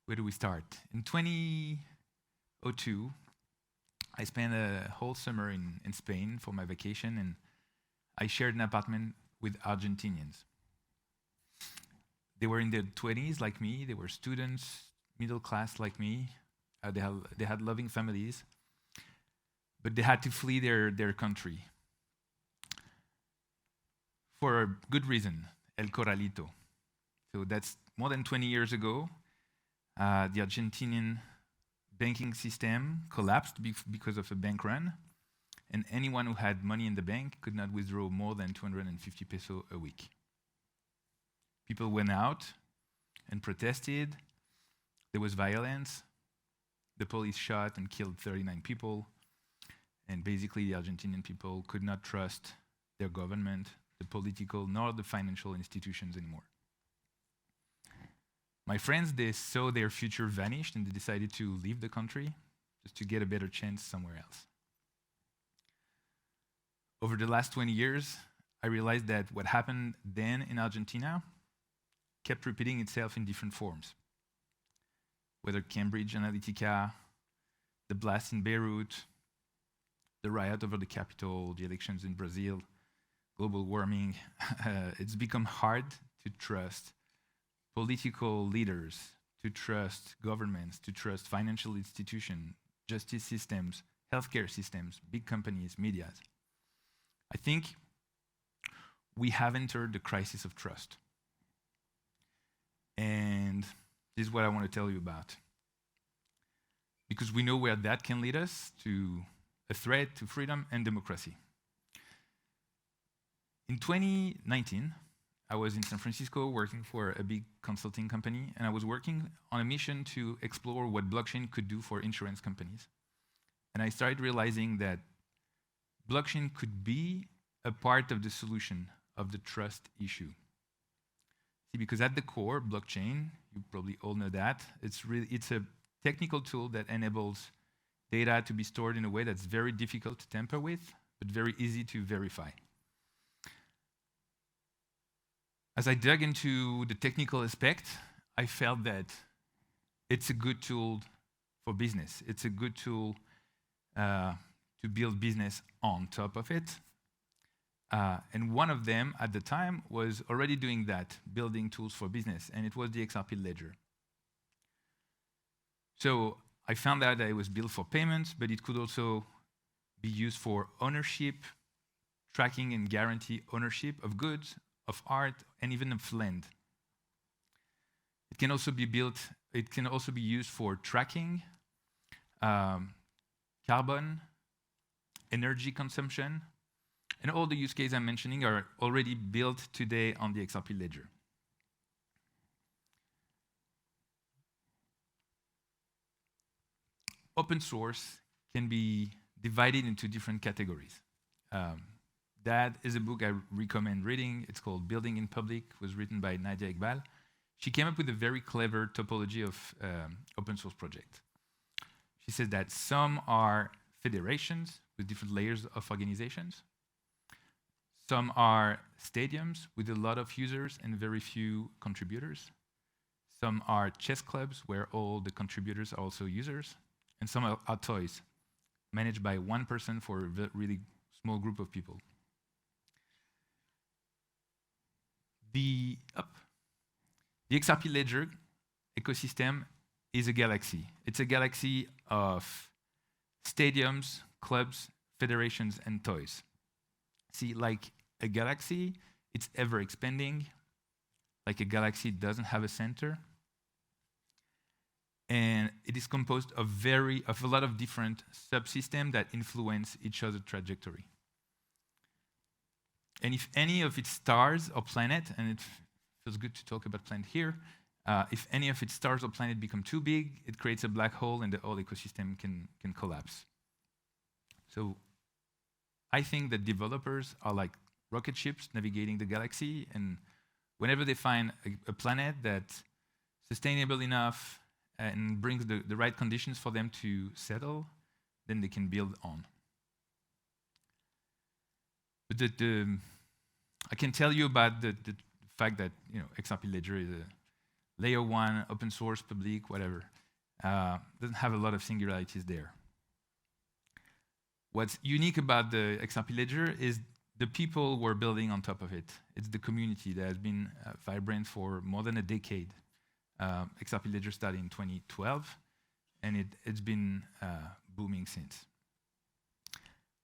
where do we start? In 2002, I spent a whole summer in Spain for my vacation, and I shared an apartment with Argentinians. They were in their 20s like me, they were students, middle class like me, they had loving families, but they had to flee their country for a good reason, El Corralito. So that's more than 20 years ago. The Argentinian banking system collapsed because of a bank run, and anyone who had money in the bank could not withdraw more than 250 peso a week. People went out and protested. There was violence. The police shot and killed 39 people. And basically, the Argentinian people could not trust their government, the political, nor the financial institutions anymore. My friends, they saw their future vanished and they decided to leave the country just to get a better chance somewhere else. Over the last 20 years, I realized that what happened then in Argentina kept repeating itself in different forms. Whether Cambridge Analytica, the blast in Beirut, the riot over the Capitol, the elections in Brazil, global warming, it's become hard to trust political leaders, to trust governments, to trust financial institutions, justice systems, healthcare systems, big companies, media. I think we have entered the crisis of trust. And this is what I want to tell you about. Because we know where that can lead us, to a threat to freedom and democracy. In 2019, I was in San Francisco working for a big consulting company, and I was working on a mission to explore what blockchain could do for insurance companies. And I started realizing that blockchain could be a part of the solution of the trust issue. See, because at the core, blockchain, you probably all know that, it's a technical tool that enables data to be stored in a way that's very difficult to tamper with, but very easy to verify. As I dug into the technical aspect, I felt that it's a good tool for business. It's a good tool to build business on top of it. And one of them at the time was already doing that, building tools for business, and it was the XRPL ledger. So I found out that it was built for payments, but it could also be used for ownership, tracking and guarantee ownership of goods, of art, and even of land. It can also be used for tracking carbon, energy consumption, and all the use cases I'm mentioning are already built today on the XRP ledger. Open source can be divided into different categories. That is a book I recommend reading. It's called Building in Public. It was written by Nadia Iqbal. She came up with a very clever topology of open source projects. She says that some are federations with different layers of organizations. Some are stadiums with a lot of users and very few contributors. Some are chess clubs where all the contributors are also users. And some are toys managed by one person for a really small group of people. The XRP Ledger ecosystem is a galaxy. It's a galaxy of stadiums, clubs, federations, and toys. See, like a galaxy, it's ever expanding. Like a galaxy, it doesn't have a center. And it is composed of a lot of different subsystems that influence each other's trajectory. And if any of its stars or planet, and it feels good to talk about planet here, if any of its stars or planet become too big, it creates a black hole and the whole ecosystem can collapse. So I think that developers are like rocket ships navigating the galaxy, and whenever they find a planet that's sustainable enough and brings the right conditions for them to settle, then they can build on. But I can tell you about the fact that XRP Ledger is a layer 1, open source, public, whatever. Doesn't have a lot of singularities there. What's unique about the XRP Ledger is the people who are building on top of it. It's the community that has been vibrant for more than a decade. XRP Ledger started in 2012, and it's been booming since.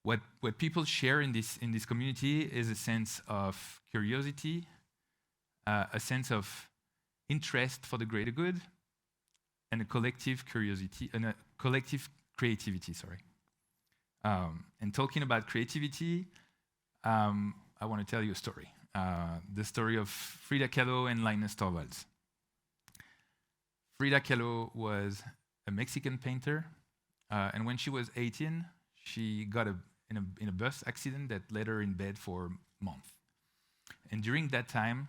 What people share in this community is a sense of curiosity, a sense of interest for the greater good, and a collective curiosity and a collective creativity. Sorry. And talking about creativity, I want to tell you a story. The story of Frida Kahlo and Linus Torvalds. Frida Kahlo was a Mexican painter, and when she was 18, she got in a bus accident that led her in bed for a month. And during that time,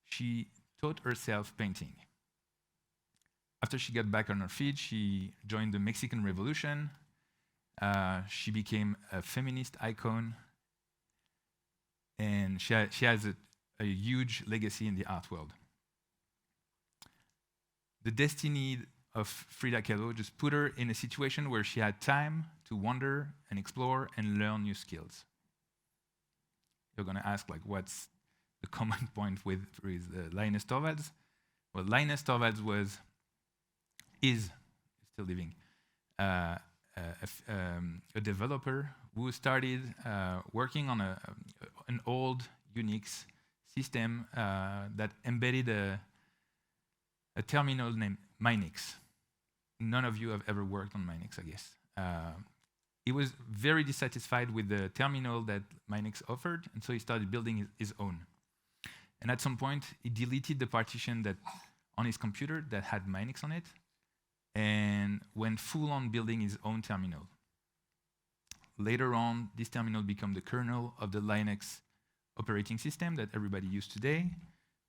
she taught herself painting. After she got back on her feet, she joined the Mexican Revolution. She became a feminist icon, and she has a huge legacy in the art world. The destiny of Frida Kahlo just put her in a situation where she had time to wander and explore and learn new skills. You're going to ask, like, what's the common point with Linus Torvalds? Well, Linus Torvalds is still living, a developer who started working on an old Unix system that embedded a terminal named Minix. None of you have ever worked on Minix, I guess. He was very dissatisfied with the terminal that Minix offered, and so he started building his own. And at some point, he deleted the partition that on his computer that had Minix on it, and went full on building his own terminal. Later on, this terminal became the kernel of the Linux operating system that everybody uses today,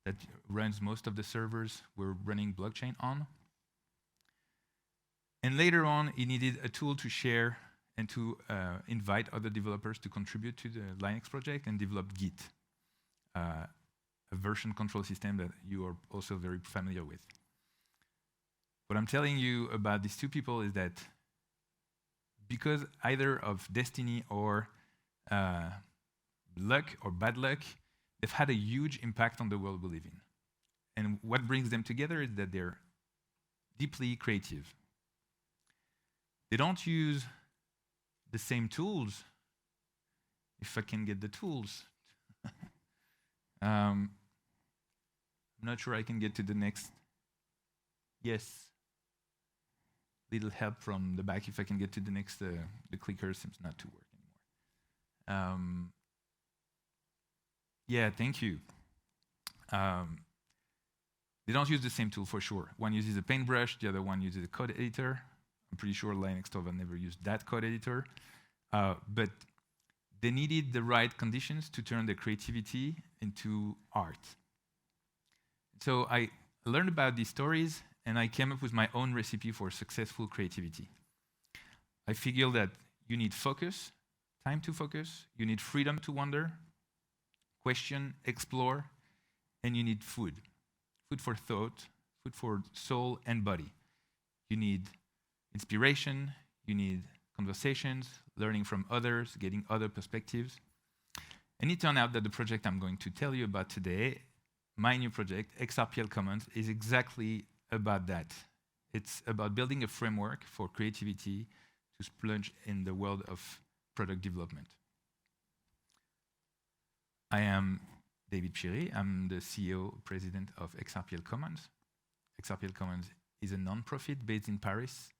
that runs most of the servers we're running blockchain on. And later on, he needed a tool to share and to invite other developers to contribute to the Linux project and develop Git, a version control system that you are also very familiar with. What I'm telling you about these two people is that because either of destiny or luck or bad luck, they've had a huge impact on the world we live in. And what brings them together is that they're deeply creative. They don't use the same tools, if I can get the tools. I'm not sure I can get to the next. Yes. Little help from the back if I can get to the next. The clicker seems not to work anymore. Yeah, thank you. They don't use the same tool for sure. One uses a paintbrush, the other one uses a code editor. I'm pretty sure Linux Torvald never used that code editor. But they needed the right conditions to turn their creativity into art. So I learned about these stories, and I came up with my own recipe for successful creativity. I figured that you need focus, time to focus, you need freedom to wander, question, explore, and you need food. Food for thought, food for soul and body. You need inspiration, you need conversations, learning from others, getting other perspectives. And it turned out that the project I'm going to tell you about today, my new project, XRPL Commons, is exactly about that. It's about building a framework for creativity to plunge in the world of product development. I am David Bchiri. I'm the CEO, president of XRPL Commons. XRPL Commons is a non-profit based in Paris,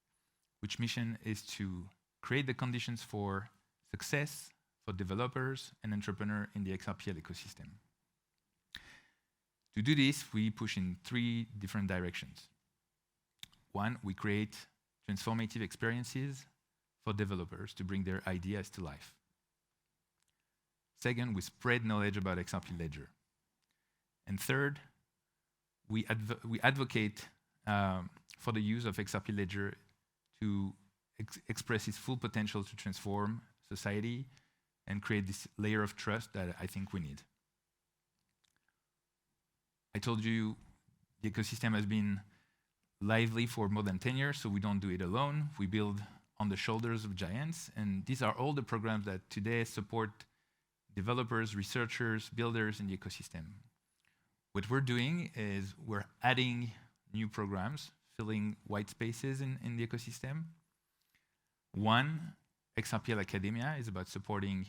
which mission is to create the conditions for success for developers and entrepreneurs in the XRPL ecosystem. To do this, we push in 3 different directions. 1, we create transformative experiences for developers to bring their ideas to life. 2nd, we spread knowledge about XRP Ledger. And 3rd, we advocate for the use of XRP Ledger to express its full potential to transform society and create this layer of trust that I think we need. I told you The ecosystem has been lively for more than 10 years, so we don't do it alone. We build on the shoulders of giants, and these are all the programs that today support developers, researchers, builders in the ecosystem. What we're doing is we're adding new programs, filling white spaces in the ecosystem. One, XRPL Academia, is about supporting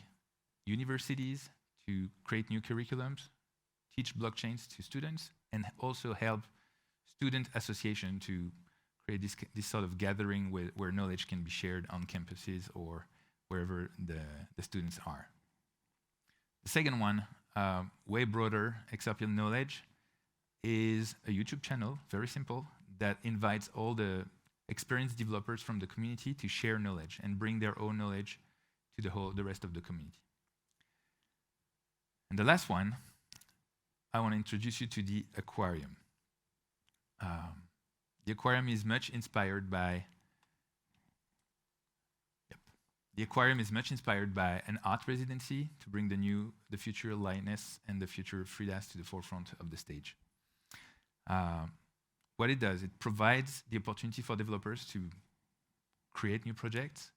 universities to create new curriculums, teach blockchains to students, and also help student association to create this sort of gathering where knowledge can be shared on campuses or wherever the students are. The second one, way broader, XRPL Knowledge, is a YouTube channel, very simple, that invites all the experienced developers from the community to share knowledge and bring their own knowledge to the rest of the community. And the last one, I want to introduce you to the aquarium. The aquarium is much inspired by an art residency to bring the future lightness and the future FreeDAS to the forefront of the stage. What it does, it provides the opportunity for developers to create new projects,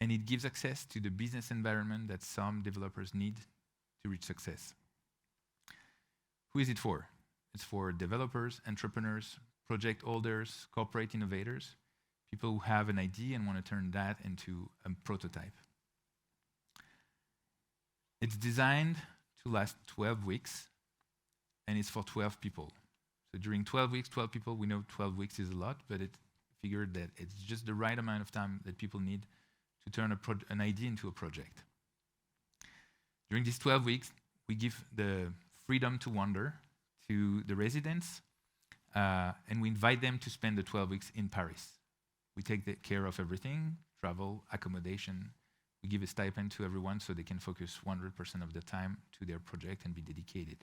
and it gives access to the business environment that some developers need to reach success. Who is it for? It's for developers, entrepreneurs, project holders, corporate innovators, people who have an idea and want to turn that into a prototype. It's designed to last 12 weeks, and it's for 12 people. So during 12 weeks, 12 people, we know 12 weeks is a lot, but it figured that it's just the right amount of time that people need to turn an idea into a project. During these 12 weeks, we give the freedom to wander to the residents, and we invite them to spend the 12 weeks in Paris. We take care of everything, travel, accommodation. We give a stipend to everyone so they can focus 100% of the time to their project and be dedicated.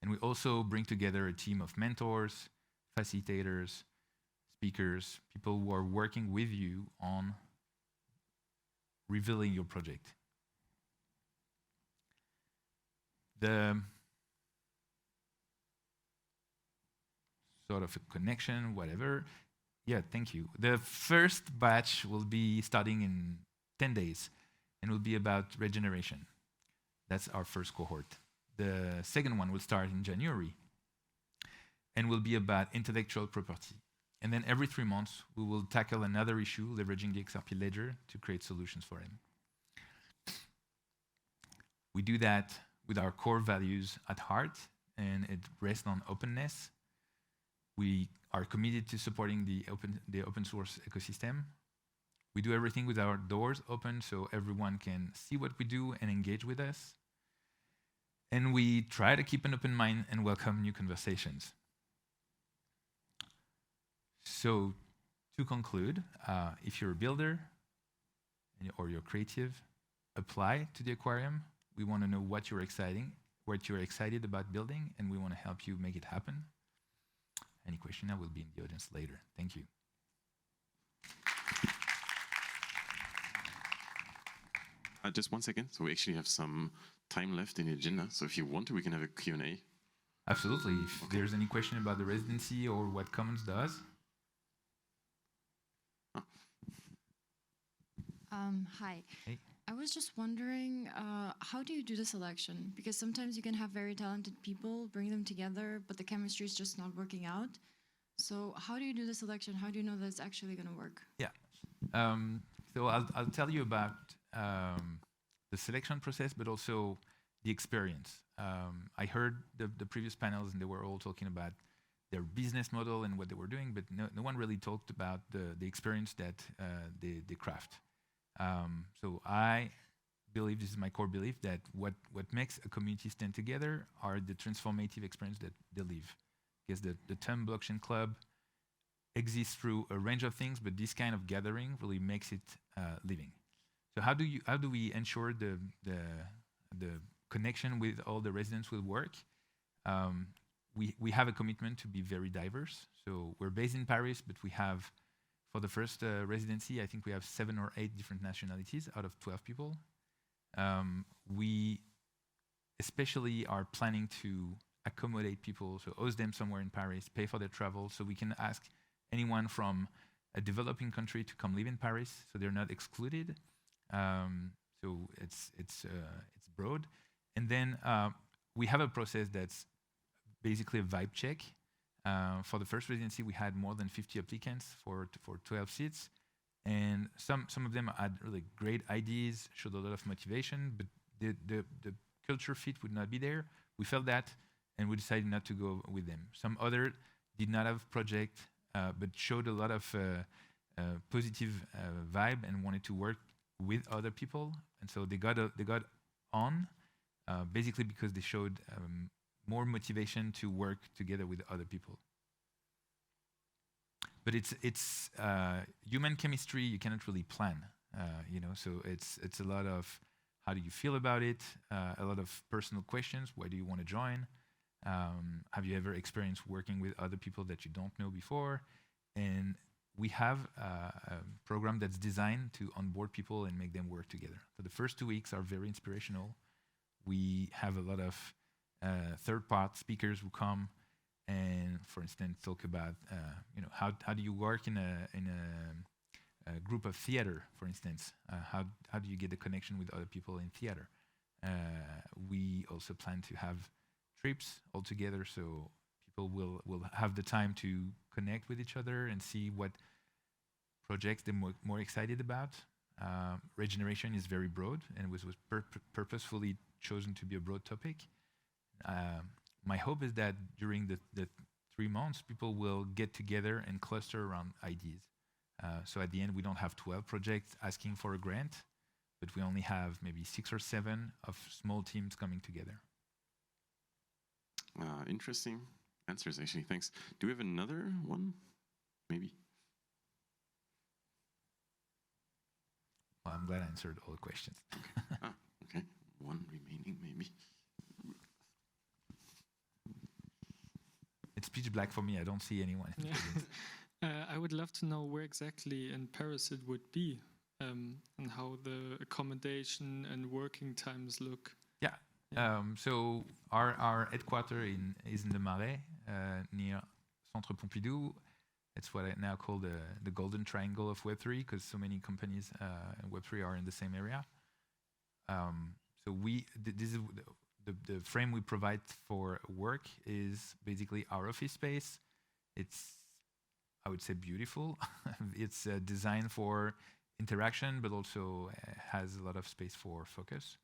And we also bring together a team of mentors, facilitators, speakers, people who are working with you on revealing your project. The sort of a connection, whatever. Yeah, thank you. The first batch will be starting in 10 days and will be about regeneration. That's our first cohort. The second one will start in January and will be about intellectual property. And then every 3 months, we will tackle another issue, leveraging the XRP ledger to create solutions for him. We do that with our core values at heart, and it rests on openness. We are committed to supporting the open source ecosystem. We do everything with our doors open so everyone can see what we do and engage with us. And we try to keep an open mind and welcome new conversations. So to conclude, if you're a builder or you're creative, apply to the aquarium. We want to know what you're excited about building, and we want to help you make it happen. Any question, I will be in the audience later. Thank you. Just 1 second. So we actually have some time left in the agenda. So if you want to, we can have a Q&A. Absolutely. If there's any question about the residency or what Commons does. Hi. Hey. I was just wondering, how do you do the selection? Because sometimes you can have very talented people, bring them together, but the chemistry is just not working out. So how do you do the selection? How do you know that it's actually going to work? Yeah. So I'll tell you about the selection process, but also the experience. I heard the previous panels, and they were all talking about their business model and what they were doing, but no one really talked about the experience that they craft. So I believe, this is my core belief, that what makes a community stand together are the transformative experience that they live. Because the TUM Blockchain Club exists through a range of things, but this kind of gathering really makes it living. So how do we ensure the connection with all the residents will work? We have a commitment to be very diverse. So we're based in Paris, but we have, for the first residency, I think we have 7 or 8 different nationalities out of 12 people. We especially are planning to accommodate people, so host them somewhere in Paris, pay for their travel, so we can ask anyone from a developing country to come live in Paris, so they're not excluded. So it's broad, and then we have a process that's basically a vibe check. For the first residency, we had more than 50 applicants for 12 seats, and some of them had really great ideas, showed a lot of motivation, but the culture fit would not be there. We felt that, and we decided not to go with them. Some other did not have project, but showed a lot of positive vibe and wanted to work with other people, and so they got on, basically because they showed more motivation to work together with other people. But it's human chemistry. You cannot really plan, So it's a lot of how do you feel about it, a lot of personal questions. Why do you want to join? Have you ever experienced working with other people that you don't know before? And we have a program that's designed to onboard people and make them work together. So the first 2 weeks are very inspirational. We have a lot of third-part speakers who come and, for instance, talk about how do you work in a group of theater, for instance. How do you get a connection with other people in theater? We also plan to have trips all together, so people will have the time to connect with each other and see what projects they're more excited about. Regeneration is very broad and was purposefully chosen to be a broad topic. My hope is that during the 3 months, people will get together and cluster around ideas. So at the end, we don't have 12 projects asking for a grant, but we only have maybe 6 or 7 of small teams coming together. Interesting answers, actually. Thanks. Do we have another one? Maybe. Well, I'm glad I answered all the questions. Okay. One remaining, maybe. It's pitch black for me. I don't see anyone. I would love to know where exactly in Paris it would be, and how the accommodation and working times look. Yeah. So our headquarters is in the Marais, near Centre Pompidou. It's what I now call the golden triangle of Web3, because so many companies in Web3 are in the same area. So this is the frame we provide for work is basically our office space. It's, I would say, beautiful. It's designed for interaction, but also has a lot of space for focus.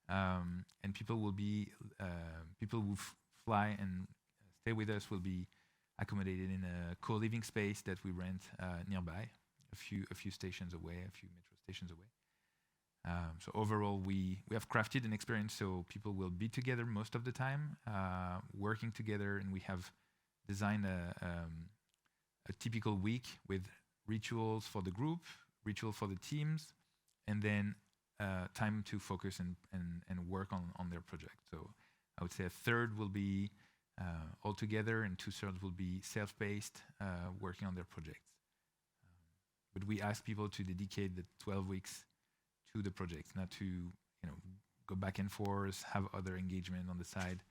And people who fly and stay with us will be accommodated in a co-living space that we rent nearby, a few stations away, a few metro stations away. So overall, we have crafted an experience so people will be together most of the time, working together, and we have designed a typical week with rituals for the group, ritual for the teams, and then time to focus and work on their project. So I would say a third will be all together, and 2/3 will be self-paced, working on their projects. But we ask people to dedicate the 12 weeks to the project, not to go back and forth, have other engagement on the side.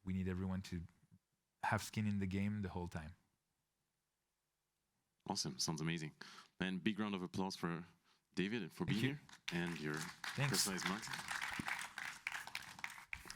We need everyone to have skin in the game the whole time. Awesome. Sounds amazing. And big round of applause for David for being here and your personalized marketing.